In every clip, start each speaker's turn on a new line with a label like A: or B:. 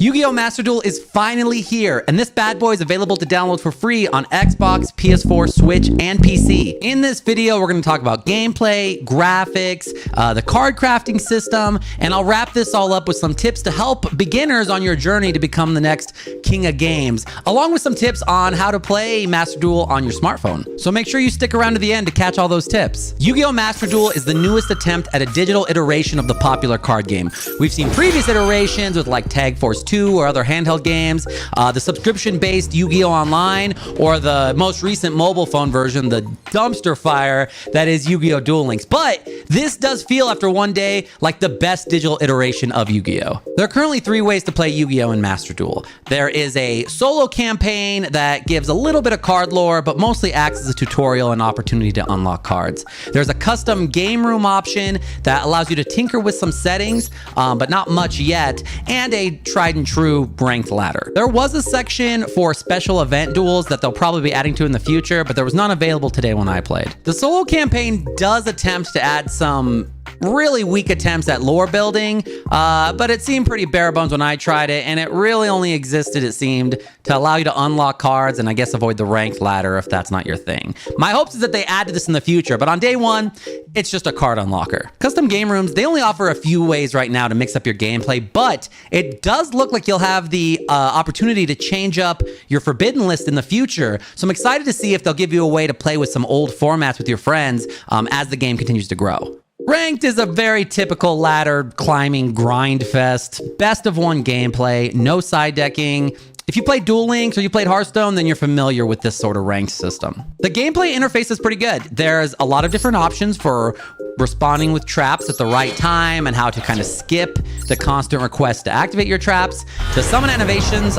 A: Yu-Gi-Oh Master Duel is finally here, and this bad boy is available to download for free on Xbox, PS4, Switch, and PC. In this video, we're going to talk about gameplay, graphics, the card crafting system, and I'll wrap this all up with some tips to help beginners on your journey to become the next king of games, along with some tips on how to play Master Duel on your smartphone. So make sure you stick around to the end to catch all those tips. Yu-Gi-Oh Master Duel is the newest attempt at a digital iteration of the popular card game. We've seen previous iterations with like Tag Force 2 or other handheld games, the subscription-based Yu-Gi-Oh! Online, or the most recent mobile phone version, the dumpster fire that is Yu-Gi-Oh! Duel Links. But this does feel, after one day, like the best digital iteration of Yu-Gi-Oh! There are currently 3 ways to play Yu-Gi-Oh! In Master Duel. There is a solo campaign that gives a little bit of card lore, but mostly acts as a tutorial and opportunity to unlock cards. There's a custom game room option that allows you to tinker with some settings, but not much yet, and a tried and true ranked ladder. There was a section for special event duels that they'll probably be adding to in the future, but there was none available today when I played. The solo campaign does attempt to add some really weak attempts at lore building, but it seemed pretty bare bones when I tried it, and it really only existed, it seemed, to allow you to unlock cards and I guess avoid the ranked ladder if that's not your thing. My hopes is that they add to this in the future, but on day one, it's just a card unlocker. Custom game rooms, they only offer a few ways right now to mix up your gameplay, but it does look like you'll have the opportunity to change up your forbidden list in the future. So I'm excited to see if they'll give you a way to play with some old formats with your friends as the game continues to grow. Ranked is a very typical ladder climbing grind fest. Best of one gameplay, no side decking. If you played Duel Links or you played Hearthstone, then you're familiar with this sort of ranked system. The gameplay interface is pretty good. There's a lot of different options for responding with traps at the right time and how to kind of skip the constant request to activate your traps. The summon animations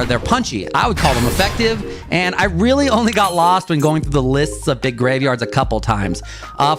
A: they're punchy. I would call them effective, and I really only got lost when going through the lists of big graveyards a couple times.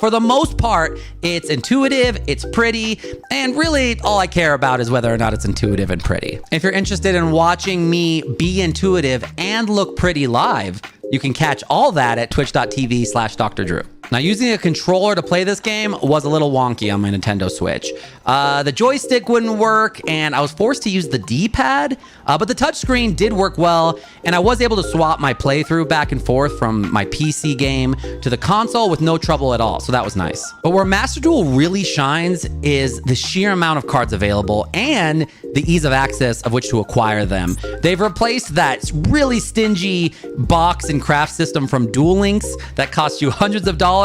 A: For the most part, it's intuitive, it's pretty, and really all I care about is whether or not it's intuitive and pretty. If you're interested in watching me be intuitive and look pretty live, you can catch all that at twitch.tv/DrDrooo. Now, using a controller to play this game was a little wonky on my Nintendo Switch. The joystick wouldn't work, and I was forced to use the D-pad, but the touchscreen did work well, and I was able to swap my playthrough back and forth from my PC game to the console with no trouble at all, so that was nice. But where Master Duel really shines is the sheer amount of cards available and the ease of access of which to acquire them. They've replaced that really stingy box and craft system from Duel Links that cost you hundreds of dollars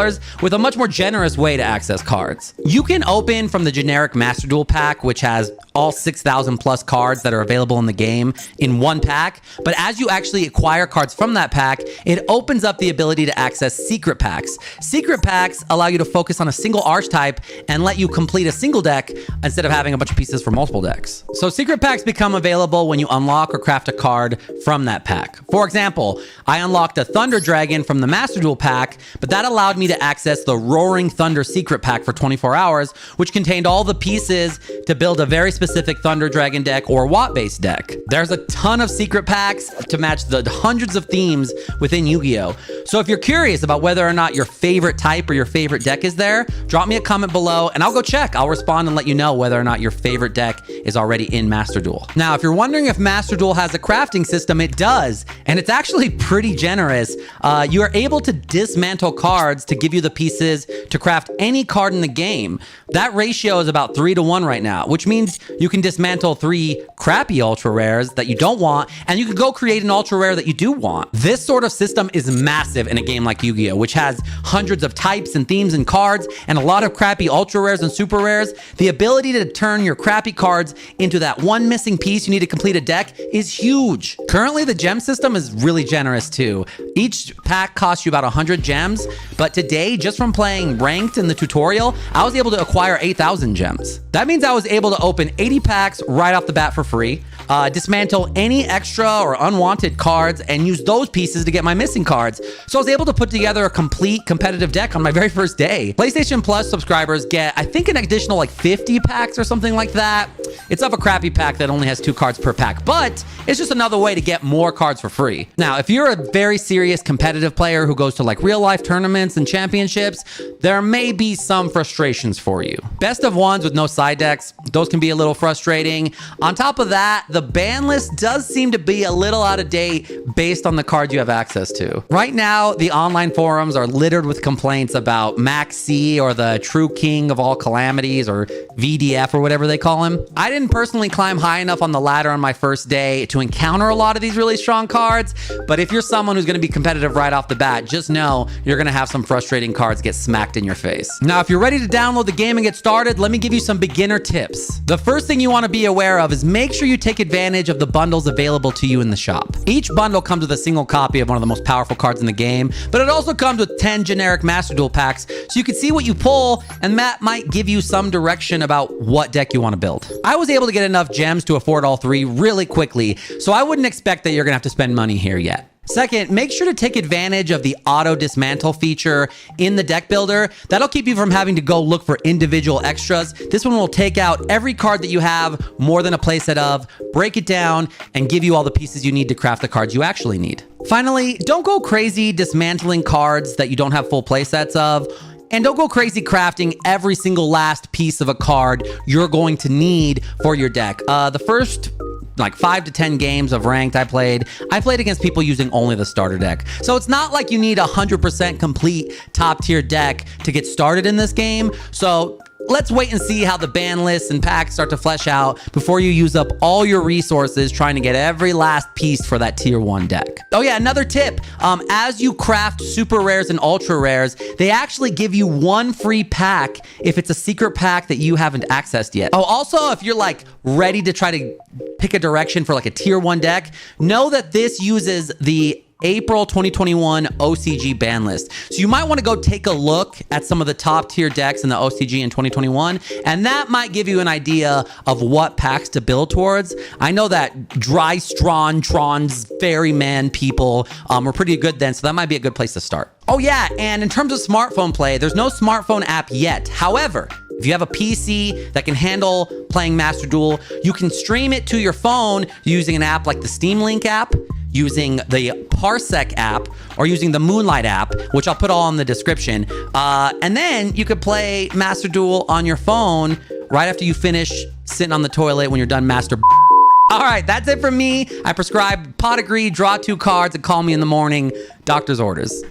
A: with a much more generous way to access cards. You can open from the generic Master Duel pack, which has all 6,000 plus cards that are available in the game in one pack, but as you actually acquire cards from that pack, it opens up the ability to access secret packs. Secret packs allow you to focus on a single archetype and let you complete a single deck instead of having a bunch of pieces for multiple decks. So secret packs become available when you unlock or craft a card from that pack. For example, I unlocked a Thunder Dragon from the Master Duel pack, but that allowed me to access the Roaring Thunder secret pack for 24 hours, which contained all the pieces to build a very specific Thunder Dragon deck or Watt-based deck. There's a ton of secret packs to match the hundreds of themes within Yu-Gi-Oh! So if you're curious about whether or not your favorite type or your favorite deck is there, drop me a comment below and I'll go check. I'll respond and let you know whether or not your favorite deck is already in Master Duel. Now, if you're wondering if Master Duel has a crafting system, it does, and it's actually pretty generous. You are able to dismantle cards to give you the pieces to craft any card in the game. That ratio is about 3-to-1 right now, which means you can dismantle 3 crappy ultra rares that you don't want, and you can go create an ultra rare that you do want. This sort of system is massive in a game like Yu-Gi-Oh, which has hundreds of types and themes and cards, and a lot of crappy ultra rares and super rares. The ability to turn your crappy cards into that one missing piece you need to complete a deck is huge. Currently, the gem system is really generous too. Each pack costs you about 100 gems, but today, just from playing ranked in the tutorial, I was able to acquire 8,000 gems. That means I was able to open 80 packs right off the bat for free. Dismantle any extra or unwanted cards and use those pieces to get my missing cards. So I was able to put together a complete competitive deck on my very first day. PlayStation Plus subscribers get, I think, an additional like 50 packs or something like that. It's of a crappy pack that only has 2 cards per pack, but it's just another way to get more cards for free. Now, if you're a very serious competitive player who goes to like real life tournaments and championships, there may be some frustrations for you. Best of ones with no side decks, those can be a little frustrating. On top of that, the ban list does seem to be a little out of date based on the cards you have access to. Right now, the online forums are littered with complaints about Max C, or the true king of all calamities, or VDF, or whatever they call him. I didn't personally climb high enough on the ladder on my first day to encounter a lot of these really strong cards, but if you're someone who's going to be competitive right off the bat, just know you're going to have some frustrating cards get smacked in your face. Now, if you're ready to download the game and get started, let me give you some beginner tips. The first thing you want to be aware of is make sure you take advantage of the bundles available to you in the shop. Each bundle comes with a single copy of one of the most powerful cards in the game, but it also comes with 10 generic Master Duel packs, so you can see what you pull, and that might give you some direction about what deck you want to build. I was able to get enough gems to afford all 3 really quickly, so I wouldn't expect that you're gonna have to spend money here yet. Second, make sure to take advantage of the auto dismantle feature in the deck builder. That'll keep you from having to go look for individual extras. This one will take out every card that you have more than a playset of, break it down, and give you all the pieces you need to craft the cards you actually need. Finally, don't go crazy dismantling cards that you don't have full playsets of. And don't go crazy crafting every single last piece of a card you're going to need for your deck. The first like 5 to 10 games of ranked I played against people using only the starter deck. So it's not like you need a 100% complete top tier deck to get started in this game. So let's wait and see how the ban lists and packs start to flesh out before you use up all your resources trying to get every last piece for that tier 1 deck. Oh yeah, another tip. As you craft super rares and ultra rares, they actually give you 1 free pack if it's a secret pack that you haven't accessed yet. Oh, also, if you're like ready to try to pick a direction for like a tier 1 deck, know that this uses the April 2021 OCG ban list. So you might want to go take a look at some of the top tier decks in the OCG in 2021, and that might give you an idea of what packs to build towards. I know that Tron's Ferryman people were pretty good then, so that might be a good place to start. Oh yeah, and in terms of smartphone play, there's no smartphone app yet. However, if you have a PC that can handle playing Master Duel, you can stream it to your phone using an app like the Steam Link app, using the Parsec app, or using the Moonlight app, which I'll put all in the description. And then you could play Master Duel on your phone right after you finish sitting on the toilet when you're done master. All right, that's it from me. I prescribe pot agree, draw 2 cards, and call me in the morning. Doctor's orders.